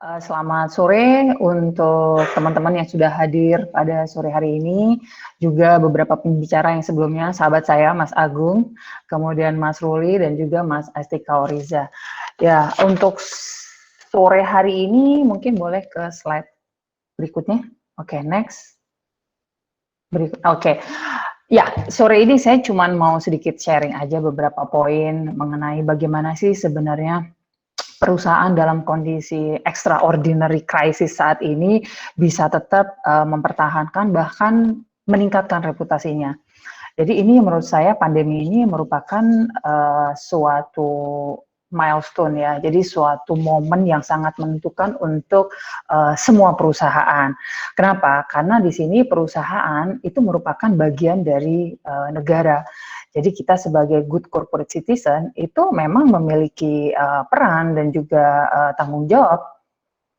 Selamat sore untuk teman-teman yang sudah hadir pada sore hari ini, juga beberapa pembicara yang sebelumnya, sahabat saya Mas Agung, kemudian Mas Ruli dan juga Mas Astika Oriza. Ya, untuk sore hari ini mungkin boleh ke slide berikutnya. Oke, next. Oke. Ya, sore ini saya cuma mau sedikit sharing aja beberapa poin mengenai bagaimana sih sebenarnya perusahaan dalam kondisi extraordinary crisis saat ini bisa tetap mempertahankan bahkan meningkatkan reputasinya. Jadi ini menurut saya pandemi ini merupakan suatu milestone ya, jadi suatu momen yang sangat menentukan untuk semua perusahaan. Kenapa? Karena di sini perusahaan itu merupakan bagian dari negara. Jadi kita sebagai good corporate citizen itu memang memiliki peran dan juga tanggung jawab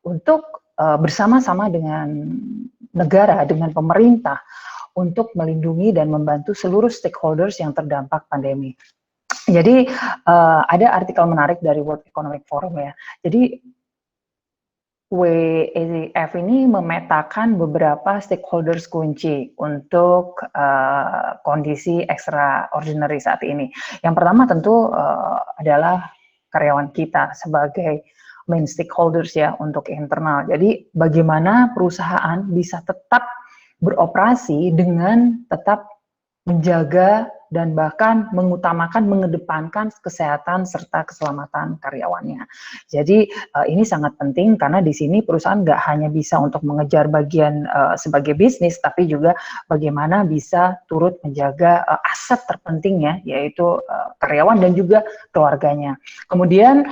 untuk bersama-sama dengan negara, dengan pemerintah untuk melindungi dan membantu seluruh stakeholders yang terdampak pandemi. Jadi ada artikel menarik dari World Economic Forum ya. Jadi WEF ini memetakan beberapa stakeholders kunci untuk kondisi extraordinary saat ini. Yang pertama tentu adalah karyawan kita sebagai main stakeholders ya untuk internal. Jadi bagaimana perusahaan bisa tetap beroperasi dengan tetap menjaga dan bahkan mengutamakan, mengedepankan kesehatan serta keselamatan karyawannya. Jadi ini sangat penting karena di sini perusahaan nggak hanya bisa untuk mengejar bagian sebagai bisnis, tapi juga bagaimana bisa turut menjaga aset terpentingnya, yaitu karyawan dan juga keluarganya. Kemudian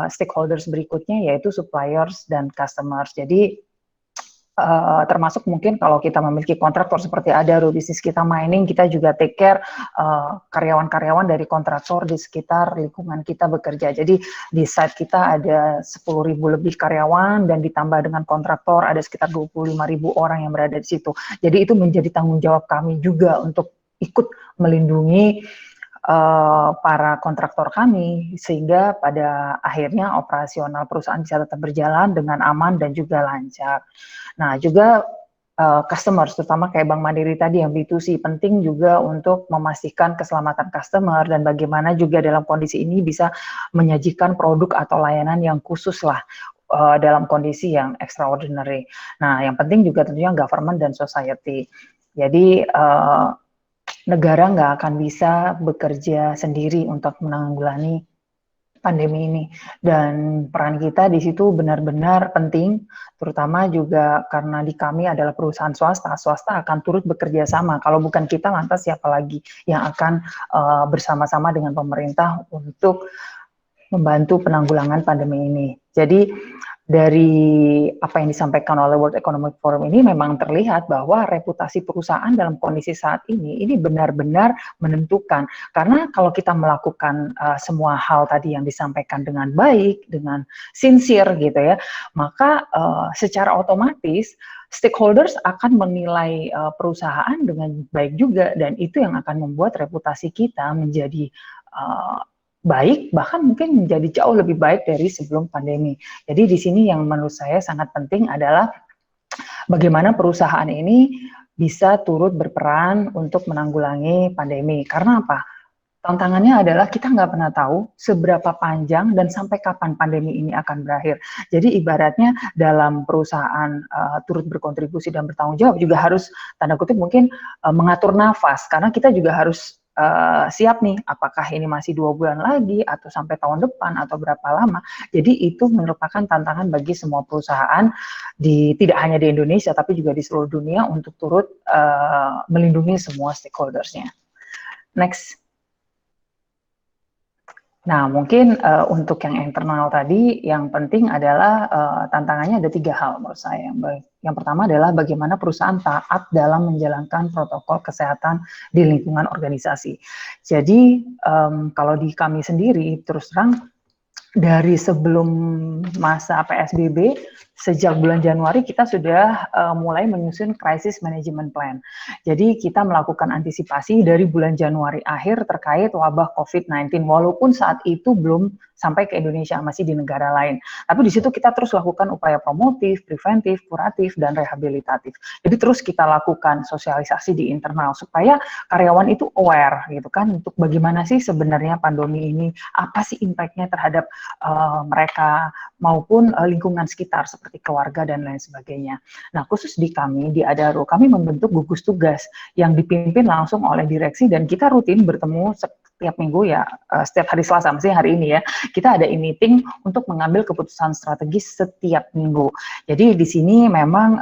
stakeholders berikutnya yaitu suppliers dan customers. Jadi termasuk mungkin kalau kita memiliki kontraktor seperti Adaro, bisnis kita mining, kita juga take care karyawan-karyawan dari kontraktor di sekitar lingkungan kita bekerja. Jadi di site kita ada 10.000 lebih karyawan dan ditambah dengan kontraktor ada sekitar 25.000 orang yang berada di situ. Jadi itu menjadi tanggung jawab kami juga untuk ikut melindungi para kontraktor kami sehingga pada akhirnya operasional perusahaan bisa tetap berjalan dengan aman dan juga lancar. Nah juga customers terutama kayak Bank Mandiri tadi yang B2C penting juga untuk memastikan keselamatan customer dan bagaimana juga dalam kondisi ini bisa menyajikan produk atau layanan yang khusus lah dalam kondisi yang extraordinary. Nah yang penting juga tentunya government dan society. Jadi negara nggak akan bisa bekerja sendiri untuk menanggulangi pandemi ini dan peran kita di situ benar-benar penting, terutama juga karena di kami adalah perusahaan swasta akan turut bekerja sama. Kalau bukan kita lantas siapa lagi yang akan bersama-sama dengan pemerintah untuk membantu penanggulangan pandemi ini. Jadi dari apa yang disampaikan oleh World Economic Forum ini memang terlihat bahwa reputasi perusahaan dalam kondisi saat ini benar-benar menentukan. Karena kalau kita melakukan semua hal tadi yang disampaikan dengan baik, dengan sincere gitu ya, maka secara otomatis stakeholders akan menilai perusahaan dengan baik juga dan itu yang akan membuat reputasi kita menjadi baik, bahkan mungkin menjadi jauh lebih baik dari sebelum pandemi. Jadi di sini yang menurut saya sangat penting adalah bagaimana perusahaan ini bisa turut berperan untuk menanggulangi pandemi. Karena apa? Tantangannya adalah kita nggak pernah tahu seberapa panjang dan sampai kapan pandemi ini akan berakhir. Jadi ibaratnya dalam perusahaan turut berkontribusi dan bertanggung jawab juga harus tanda kutip mungkin mengatur nafas karena kita juga harus siap nih apakah ini masih 2 bulan lagi atau sampai tahun depan atau berapa lama. Jadi itu merupakan tantangan bagi semua perusahaan tidak hanya di Indonesia tapi juga di seluruh dunia untuk turut melindungi semua stakeholders-nya. Next. Nah, mungkin untuk yang internal tadi, yang penting adalah tantangannya ada 3 hal menurut saya. Yang pertama adalah bagaimana perusahaan taat dalam menjalankan protokol kesehatan di lingkungan organisasi. Jadi, kalau di kami sendiri, terus terang, dari sebelum masa PSBB, sejak bulan Januari kita sudah mulai menyusun crisis management plan. Jadi kita melakukan antisipasi dari bulan Januari akhir terkait wabah COVID-19, walaupun saat itu belum sampai ke Indonesia, masih di negara lain. Tapi di situ kita terus lakukan upaya promotif, preventif, kuratif, dan rehabilitatif. Jadi terus kita lakukan sosialisasi di internal supaya karyawan itu aware gitu kan, untuk bagaimana sih sebenarnya pandemi ini, apa sih impact-nya terhadap mereka maupun lingkungan sekitar seperti keluarga dan lain sebagainya. Nah, khusus di kami, di Adaro, kami membentuk gugus tugas yang dipimpin langsung oleh direksi dan kita rutin bertemu setiap minggu ya, setiap hari Selasa, maksudnya hari ini ya, kita ada e-meeting untuk mengambil keputusan strategis setiap minggu. Jadi di sini memang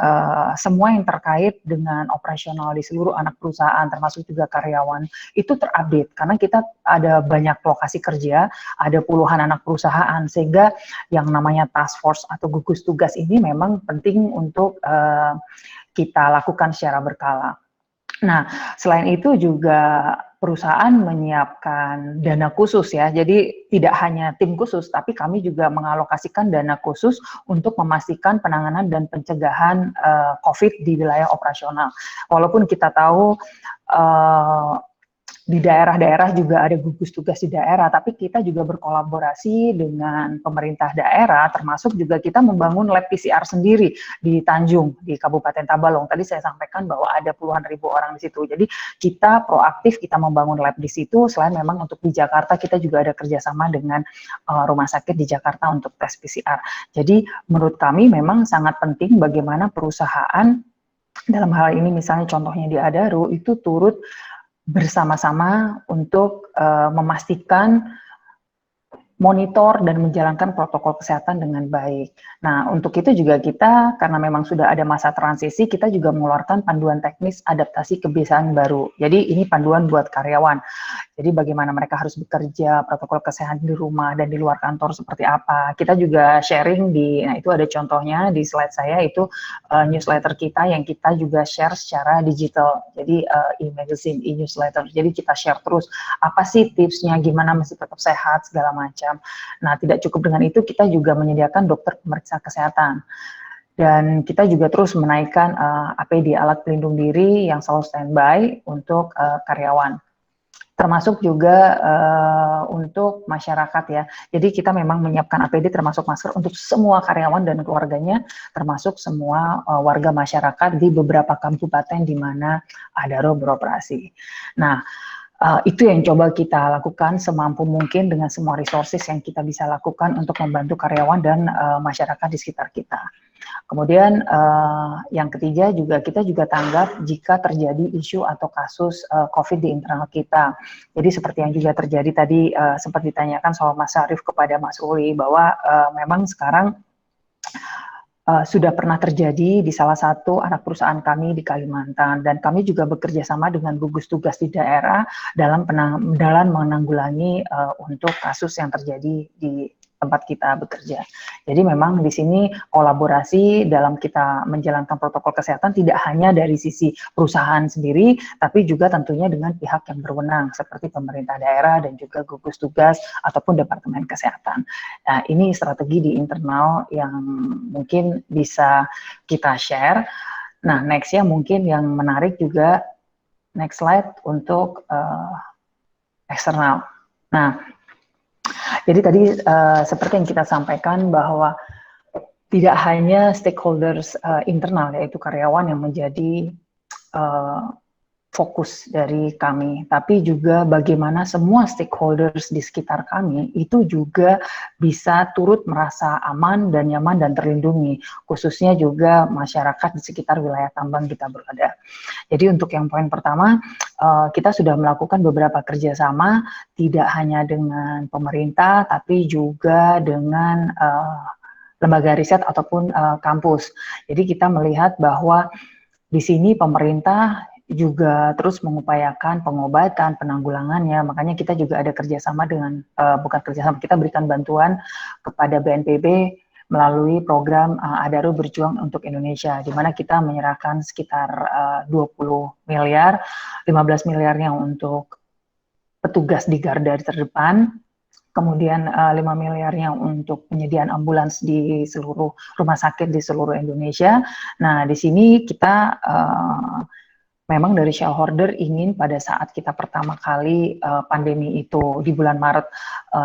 semua yang terkait dengan operasional di seluruh anak perusahaan, termasuk juga karyawan, itu terupdate karena kita ada banyak lokasi kerja, ada puluhan anak perusahaan, sehingga yang namanya task force atau gugus tugas ini memang penting untuk kita lakukan secara berkala. Nah, selain itu juga perusahaan menyiapkan dana khusus ya, jadi tidak hanya tim khusus, tapi kami juga mengalokasikan dana khusus untuk memastikan penanganan dan pencegahan COVID di wilayah operasional. Walaupun kita tahu di daerah-daerah juga ada gugus tugas di daerah, tapi kita juga berkolaborasi dengan pemerintah daerah, termasuk juga kita membangun lab PCR sendiri di Tanjung, di Kabupaten Tabalong. Tadi saya sampaikan bahwa ada puluhan ribu orang di situ. Jadi kita proaktif, kita membangun lab di situ. Selain memang untuk di Jakarta, kita juga ada kerjasama dengan rumah sakit di Jakarta untuk tes PCR. Jadi menurut kami memang sangat penting bagaimana perusahaan, dalam hal ini misalnya contohnya di Adaro, itu turut bersama-sama untuk memastikan monitor dan menjalankan protokol kesehatan dengan baik. Nah, untuk itu juga kita, karena memang sudah ada masa transisi, kita juga mengeluarkan panduan teknis adaptasi kebiasaan baru. Jadi ini panduan buat karyawan. Jadi bagaimana mereka harus bekerja, protokol kesehatan di rumah dan di luar kantor seperti apa. Kita juga sharing di, nah itu ada contohnya di slide saya, itu newsletter kita yang kita juga share secara digital. Jadi e-magazine, e-newsletter. Jadi kita share terus apa sih tipsnya, gimana masih tetap sehat, segala macam. Nah, tidak cukup dengan itu, kita juga menyediakan dokter pemeriksa kesehatan. Dan kita juga terus menaikkan APD, alat pelindung diri yang selalu standby untuk karyawan. Termasuk juga untuk masyarakat ya. Jadi kita memang menyiapkan APD termasuk masker untuk semua karyawan dan keluarganya, termasuk semua warga masyarakat di beberapa kabupaten di mana Adaro beroperasi. Nah, itu yang coba kita lakukan semampu mungkin dengan semua resources yang kita bisa lakukan untuk membantu karyawan dan masyarakat di sekitar kita. Kemudian yang ketiga juga kita juga tanggap jika terjadi isu atau kasus COVID di internal kita. Jadi seperti yang juga terjadi tadi sempat ditanyakan soal Mas Syarif kepada Mas Uli, bahwa memang sekarang sudah pernah terjadi di salah satu anak perusahaan kami di Kalimantan, dan kami juga bekerja sama dengan gugus tugas di daerah dalam menanggulangi untuk kasus yang terjadi di tempat kita bekerja. Jadi memang di sini kolaborasi dalam kita menjalankan protokol kesehatan tidak hanya dari sisi perusahaan sendiri, tapi juga tentunya dengan pihak yang berwenang seperti pemerintah daerah dan juga gugus tugas ataupun Departemen Kesehatan. Nah, ini strategi di internal yang mungkin bisa kita share. Nah, next-nya mungkin yang menarik juga, next slide untuk eksternal. Nah, jadi tadi seperti yang kita sampaikan bahwa tidak hanya stakeholders internal, yaitu karyawan yang menjadi fokus dari kami, tapi juga bagaimana semua stakeholders di sekitar kami itu juga bisa turut merasa aman dan nyaman dan terlindungi, khususnya juga masyarakat di sekitar wilayah tambang kita berada. Jadi untuk yang poin pertama, kita sudah melakukan beberapa kerjasama, tidak hanya dengan pemerintah, tapi juga dengan lembaga riset ataupun kampus. Jadi kita melihat bahwa di sini pemerintah juga terus mengupayakan pengobatan, penanggulangannya, makanya kita juga ada kerjasama dengan, bukan kerjasama, kita berikan bantuan kepada BNPB melalui program Adaro Berjuang untuk Indonesia, di mana kita menyerahkan sekitar 20 miliar, 15 miliarnya untuk petugas di garda terdepan, kemudian 5 miliarnya untuk penyediaan ambulans di seluruh rumah sakit di seluruh Indonesia. Nah, di sini kita memang dari shareholder ingin pada saat kita pertama kali pandemi itu di bulan Maret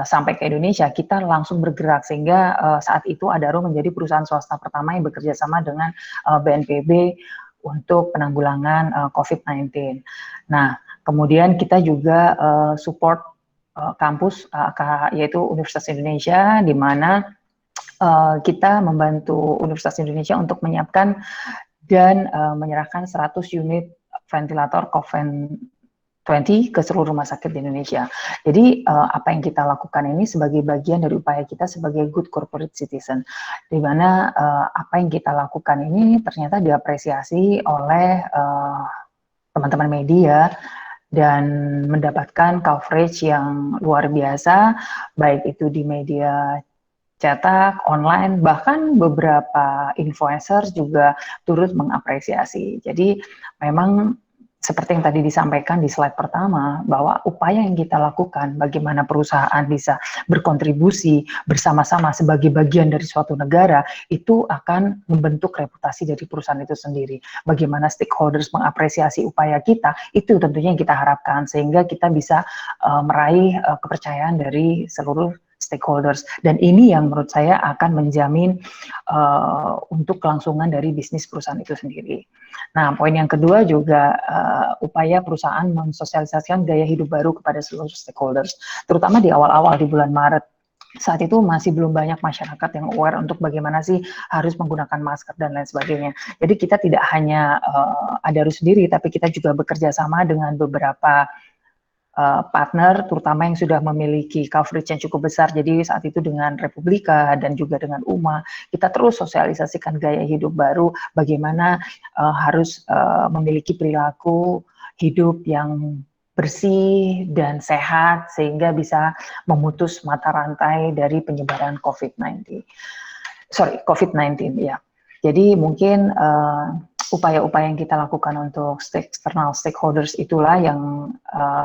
sampai ke Indonesia, kita langsung bergerak sehingga saat itu Adaro menjadi perusahaan swasta pertama yang bekerja sama dengan BNPB untuk penanggulangan COVID-19. Nah, kemudian kita juga support kampus yaitu Universitas Indonesia, di mana kita membantu Universitas Indonesia untuk menyiapkan dan menyerahkan 100 unit ventilator COVID-20 ke seluruh rumah sakit di Indonesia. Jadi apa yang kita lakukan ini sebagai bagian dari upaya kita sebagai good corporate citizen, di mana apa yang kita lakukan ini ternyata diapresiasi oleh teman-teman media dan mendapatkan coverage yang luar biasa, baik itu di media cetak, online, bahkan beberapa influencer juga turut mengapresiasi. Jadi memang seperti yang tadi disampaikan di slide pertama, bahwa upaya yang kita lakukan, bagaimana perusahaan bisa berkontribusi bersama-sama sebagai bagian dari suatu negara, itu akan membentuk reputasi dari perusahaan itu sendiri. Bagaimana stakeholders mengapresiasi upaya kita, itu tentunya yang kita harapkan, sehingga kita bisa meraih kepercayaan dari seluruh stakeholders, dan ini yang menurut saya akan menjamin untuk kelangsungan dari bisnis perusahaan itu sendiri. Nah, poin yang kedua juga upaya perusahaan mensosialisasikan gaya hidup baru kepada seluruh stakeholders, terutama di awal-awal di bulan Maret. Saat itu masih belum banyak masyarakat yang aware untuk bagaimana sih harus menggunakan masker dan lain sebagainya. Jadi kita tidak hanya Adaro sendiri, tapi kita juga bekerja sama dengan beberapa partner, terutama yang sudah memiliki coverage yang cukup besar. Jadi saat itu dengan Republika dan juga dengan UMA, kita terus sosialisasikan gaya hidup baru, bagaimana harus memiliki perilaku hidup yang bersih dan sehat, sehingga bisa memutus mata rantai dari penyebaran COVID-19 ya. Jadi mungkin upaya-upaya yang kita lakukan untuk external stakeholders itulah yang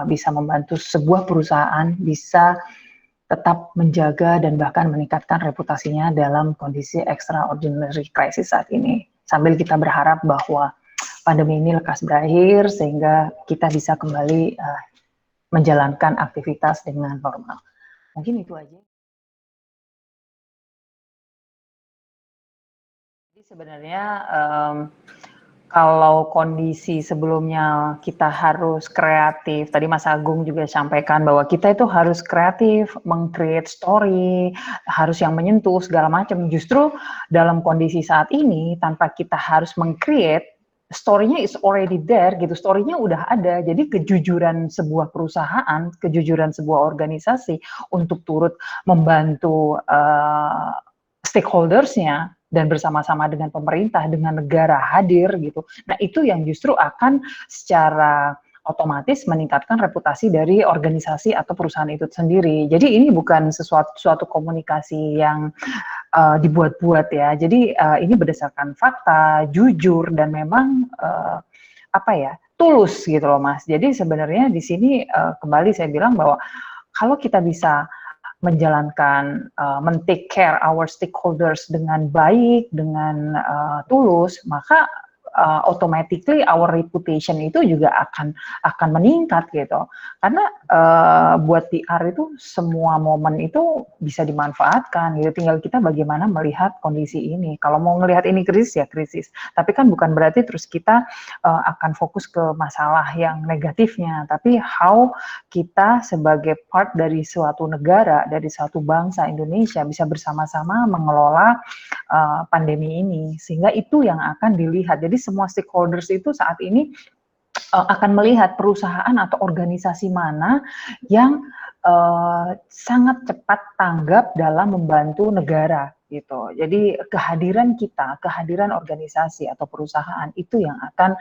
bisa membantu sebuah perusahaan bisa tetap menjaga dan bahkan meningkatkan reputasinya dalam kondisi extraordinary crisis saat ini. Sambil kita berharap bahwa pandemi ini lekas berakhir sehingga kita bisa kembali menjalankan aktivitas dengan normal. Mungkin itu aja. Jadi sebenarnya kalau kondisi sebelumnya kita harus kreatif, tadi Mas Agung juga sampaikan bahwa kita itu harus kreatif, meng-create story, harus yang menyentuh segala macam. Justru dalam kondisi saat ini, tanpa kita harus meng-create, story-nya is already there gitu, story-nya udah ada. Jadi kejujuran sebuah perusahaan, kejujuran sebuah organisasi untuk turut membantu stakeholders-nya dan bersama-sama dengan pemerintah, dengan negara hadir gitu. Nah, itu yang justru akan secara otomatis meningkatkan reputasi dari organisasi atau perusahaan itu sendiri. Jadi ini bukan suatu komunikasi yang dibuat-buat ya. Jadi ini berdasarkan fakta, jujur, dan memang tulus gitu loh Mas. Jadi sebenarnya di sini kembali saya bilang bahwa kalau kita bisa menjalankan, men-take care our stakeholders dengan baik, dengan tulus, maka automatically our reputation itu juga akan meningkat gitu. Karena buat PR itu semua momen itu bisa dimanfaatkan gitu. Tinggal kita bagaimana melihat kondisi ini. Kalau mau melihat ini krisis ya krisis. Tapi kan bukan berarti terus kita akan fokus ke masalah yang negatifnya. Tapi how kita sebagai part dari suatu negara, dari suatu bangsa Indonesia bisa bersama-sama mengelola pandemi ini. Sehingga itu yang akan dilihat. Jadi semua stakeholders itu saat ini akan melihat perusahaan atau organisasi mana yang sangat cepat tanggap dalam membantu negara gitu. Jadi kehadiran kita, kehadiran organisasi atau perusahaan itu yang akan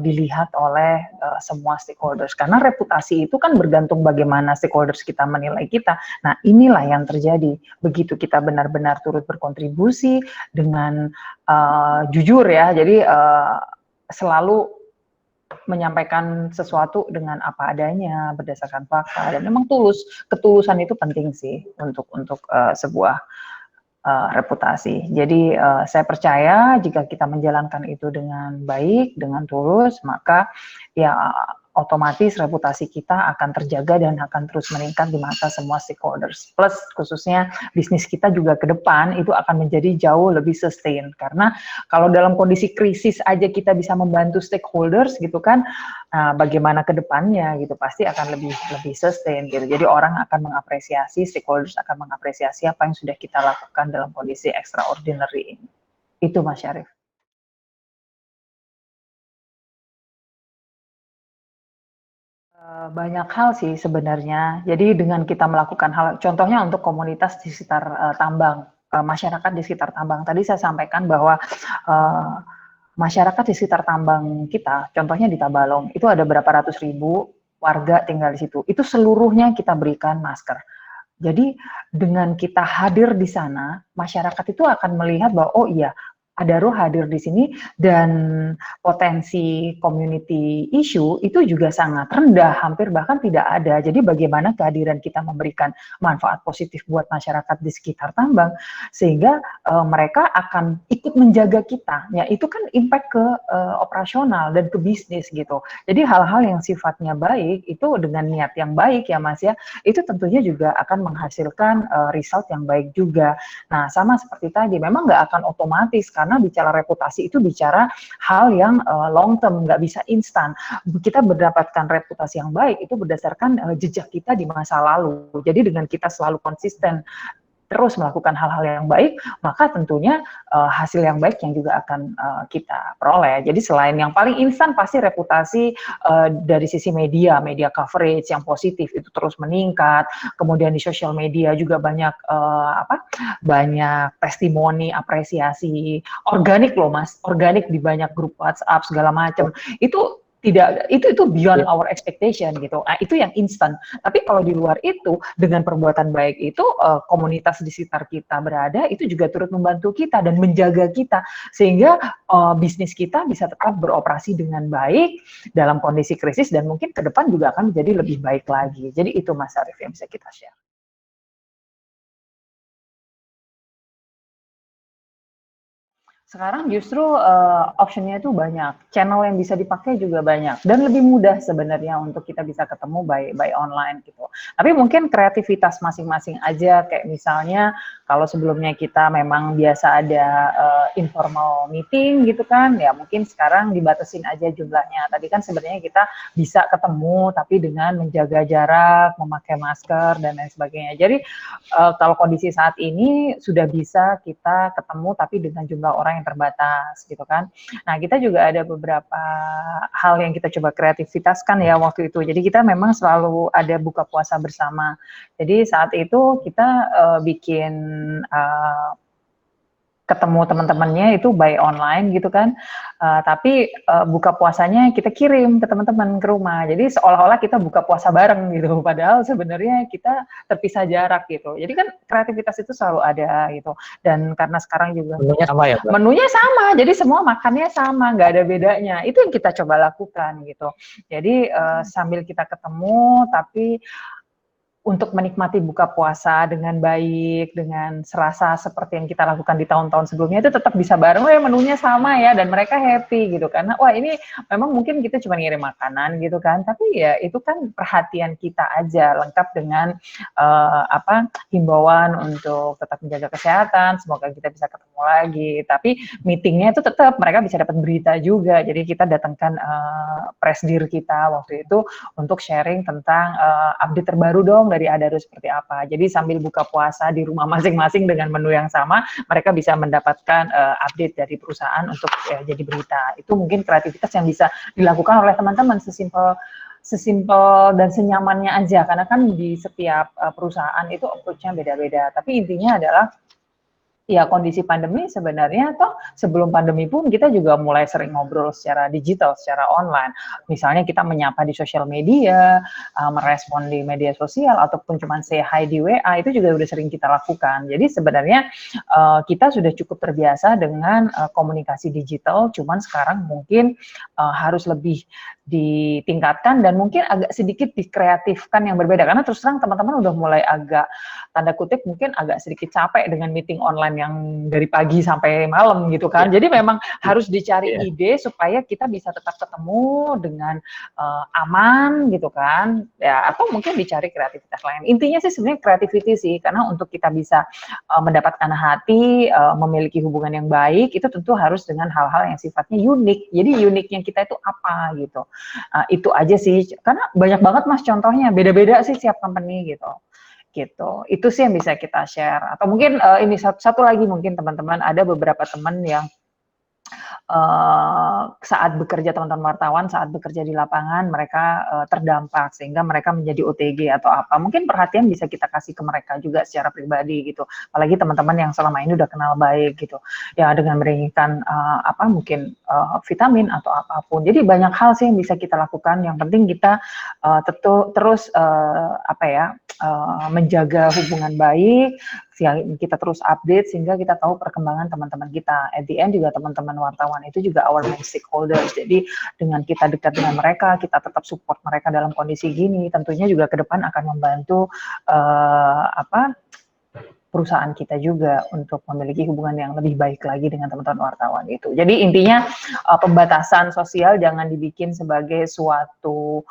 dilihat oleh semua stakeholders. Karena reputasi itu kan bergantung bagaimana stakeholders kita menilai kita. Nah, inilah yang terjadi. Begitu kita benar-benar turut berkontribusi dengan jujur ya. Jadi selalu menyampaikan sesuatu dengan apa adanya berdasarkan fakta dan memang ketulusan itu penting sih untuk sebuah reputasi. Jadi saya percaya jika kita menjalankan itu dengan baik, dengan tulus, maka ya otomatis reputasi kita akan terjaga dan akan terus meningkat di mata semua stakeholders. Plus khususnya bisnis kita juga ke depan itu akan menjadi jauh lebih sustain. Karena kalau dalam kondisi krisis aja kita bisa membantu stakeholders gitu kan, bagaimana ke depannya gitu pasti akan lebih sustain gitu. Jadi orang akan mengapresiasi, stakeholders akan mengapresiasi apa yang sudah kita lakukan dalam kondisi extraordinary ini. Itu Mas Syarif. Banyak hal sih sebenarnya. Jadi dengan kita melakukan hal, contohnya untuk komunitas di sekitar tambang, masyarakat di sekitar tambang. Tadi saya sampaikan bahwa uh, masyarakat di sekitar tambang kita, contohnya di Tabalong, itu ada berapa ratus ribu warga tinggal di situ. Itu seluruhnya kita berikan masker. Jadi dengan kita hadir di sana, masyarakat itu akan melihat bahwa oh iya, Adaro hadir di sini dan potensi community issue itu juga sangat rendah, hampir bahkan tidak ada. Jadi bagaimana kehadiran kita memberikan manfaat positif buat masyarakat di sekitar tambang sehingga mereka akan ikut menjaga kita. Ya itu kan impact ke operasional dan ke bisnis gitu. Jadi hal-hal yang sifatnya baik itu dengan niat yang baik ya Mas ya, itu tentunya juga akan menghasilkan result yang baik juga. Nah sama seperti tadi, memang nggak akan otomatis karena bicara reputasi itu bicara hal yang long term, nggak bisa instan. Kita mendapatkan reputasi yang baik itu berdasarkan jejak kita di masa lalu. Jadi dengan kita selalu konsisten terus melakukan hal-hal yang baik, maka tentunya hasil yang baik yang juga akan kita peroleh. Jadi selain yang paling instan pasti reputasi dari sisi media coverage yang positif itu terus meningkat. Kemudian di sosial media juga banyak banyak testimoni, apresiasi, organik loh Mas, organik di banyak grup WhatsApp segala macam. Itu beyond our expectation gitu. Nah, itu yang instan. Tapi kalau di luar itu dengan perbuatan baik itu komunitas di sekitar kita berada itu juga turut membantu kita dan menjaga kita sehingga bisnis kita bisa tetap beroperasi dengan baik dalam kondisi krisis dan mungkin ke depan juga akan menjadi lebih baik lagi. Jadi itu Mas Arif yang bisa kita share. Sekarang justru option-nya itu banyak, channel yang bisa dipakai juga banyak, dan lebih mudah sebenarnya untuk kita bisa ketemu by online gitu. Tapi mungkin kreativitas masing-masing aja, kayak misalnya kalau sebelumnya kita memang biasa ada informal meeting gitu kan, ya mungkin sekarang dibatasin aja jumlahnya. Tadi kan sebenarnya kita bisa ketemu, tapi dengan menjaga jarak, memakai masker, dan lain sebagainya. Jadi kalau kondisi saat ini sudah bisa kita ketemu, tapi dengan jumlah orang yang terbatas gitu kan. Nah kita juga ada beberapa hal yang kita coba kreativitaskan ya waktu itu. Jadi kita memang selalu ada buka puasa bersama. Jadi saat itu kita bikin ketemu teman-temannya itu by online gitu kan, tapi buka puasanya kita kirim ke teman-teman ke rumah, jadi seolah-olah kita buka puasa bareng gitu, padahal sebenarnya kita terpisah jarak gitu. Jadi kan kreativitas itu selalu ada gitu, dan karena sekarang juga Menunya sama ya, Mbak? menunya sama, jadi semua makannya sama, nggak ada bedanya. Itu yang kita coba lakukan gitu. Jadi sambil kita ketemu, tapi untuk menikmati buka puasa dengan baik, dengan serasa seperti yang kita lakukan di tahun-tahun sebelumnya, itu tetap bisa bareng, ya menunya sama ya, dan mereka happy gitu, karena wah ini memang mungkin kita cuma ngirim makanan gitu kan, tapi ya itu kan perhatian kita aja, lengkap dengan himbauan untuk tetap menjaga kesehatan, semoga kita bisa ketemu lagi, tapi meetingnya itu tetap mereka bisa dapat berita juga, jadi kita datangkan press dir kita waktu itu untuk sharing tentang update terbaru dong dari Adaro seperti apa. Jadi sambil buka puasa di rumah masing-masing dengan menu yang sama, mereka bisa mendapatkan update dari perusahaan untuk jadi berita. Itu mungkin kreativitas yang bisa dilakukan oleh teman-teman sesimpel dan senyamannya aja, karena kan di setiap perusahaan itu approach-nya beda-beda. Tapi intinya adalah ya kondisi pandemi sebenarnya toh sebelum pandemi pun kita juga mulai sering ngobrol secara digital, secara online. Misalnya kita menyapa di sosial media, merespon di media sosial, ataupun cuma say hi di WA, itu juga udah sering kita lakukan. Jadi sebenarnya kita sudah cukup terbiasa dengan komunikasi digital, cuman sekarang mungkin harus lebih ditingkatkan dan mungkin agak sedikit dikreatifkan yang berbeda. Karena terus terang teman-teman udah mulai agak, tanda kutip, mungkin agak sedikit capek dengan meeting online yang dari pagi sampai malam gitu kan. Jadi memang harus dicari ide supaya kita bisa tetap ketemu dengan aman gitu kan. Ya, atau mungkin dicari kreativitas lain. Intinya sih sebenarnya creativity sih, karena untuk kita bisa mendapatkan hati, memiliki hubungan yang baik, itu tentu harus dengan hal-hal yang sifatnya unik. Jadi uniknya kita itu apa gitu. Itu aja sih, karena banyak banget Mas contohnya, beda-beda sih setiap company gitu. Gitu. Itu sih yang bisa kita share. Atau mungkin ini satu lagi mungkin teman-teman, ada beberapa teman yang saat bekerja, teman-teman wartawan saat bekerja di lapangan mereka terdampak sehingga mereka menjadi OTG atau apa. Mungkin perhatian bisa kita kasih ke mereka juga secara pribadi gitu. Apalagi teman-teman yang selama ini udah kenal baik gitu. Ya dengan memberikan mungkin vitamin atau apapun. Jadi banyak hal sih yang bisa kita lakukan. Yang penting kita terus menjaga hubungan baik, kita terus update sehingga kita tahu perkembangan teman-teman kita. At the end juga teman-teman wartawan itu juga our main stakeholders. Jadi dengan kita dekat dengan mereka, kita tetap support mereka dalam kondisi gini, tentunya juga ke depan akan membantu perusahaan kita juga untuk memiliki hubungan yang lebih baik lagi dengan teman-teman wartawan itu. Jadi intinya pembatasan sosial jangan dibikin sebagai suatu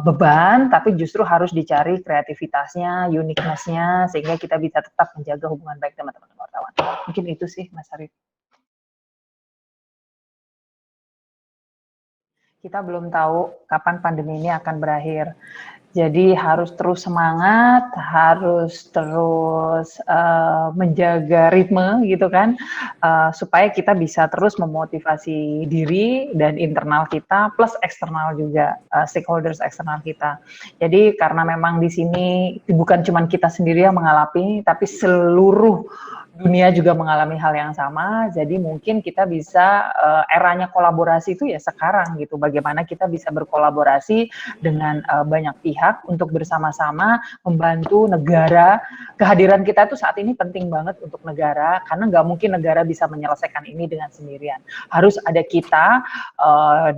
beban, tapi justru harus dicari kreativitasnya, uniqueness-nya, sehingga kita bisa tetap menjaga hubungan baik dengan teman-teman wartawan. Mungkin itu sih Mas Arif. Kita belum tahu kapan pandemi ini akan berakhir. Jadi harus terus semangat, harus terus menjaga ritme gitu kan, supaya kita bisa terus memotivasi diri dan internal kita plus eksternal juga, stakeholders eksternal kita. Jadi karena memang di sini bukan cuma kita sendiri yang mengalami, tapi seluruh dunia juga mengalami hal yang sama, jadi mungkin kita bisa eranya kolaborasi itu ya sekarang gitu, bagaimana kita bisa berkolaborasi dengan banyak pihak untuk bersama-sama membantu negara. Kehadiran kita tuh saat ini penting banget untuk negara, karena nggak mungkin negara bisa menyelesaikan ini dengan sendirian. Harus ada kita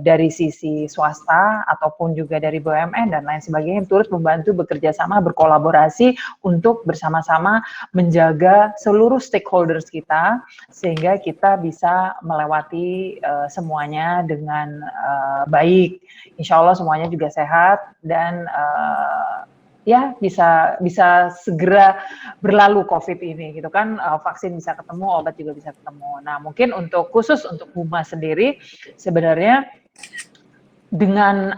dari sisi swasta ataupun juga dari BUMN dan lain sebagainya yang turut membantu bekerja sama, berkolaborasi untuk bersama-sama menjaga seluruh stakeholders kita sehingga kita bisa melewati semuanya dengan baik. Insya Allah semuanya juga sehat dan ya bisa segera berlalu COVID ini gitu kan, vaksin bisa ketemu, obat juga bisa ketemu. Nah mungkin khusus untuk Humas sendiri sebenarnya dengan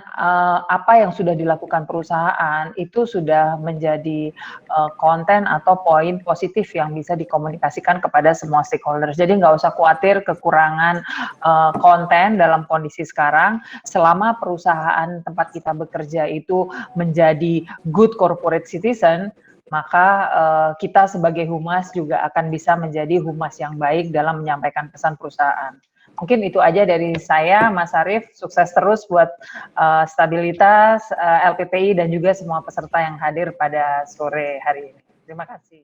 apa yang sudah dilakukan perusahaan itu sudah menjadi konten atau poin positif yang bisa dikomunikasikan kepada semua stakeholders. Jadi nggak usah khawatir kekurangan konten dalam kondisi sekarang. Selama perusahaan tempat kita bekerja itu menjadi good corporate citizen, maka kita sebagai humas juga akan bisa menjadi humas yang baik dalam menyampaikan pesan perusahaan. Mungkin itu aja dari saya, Mas Arif. Sukses terus buat stabilitas LPPI dan juga semua peserta yang hadir pada sore hari ini. Terima kasih.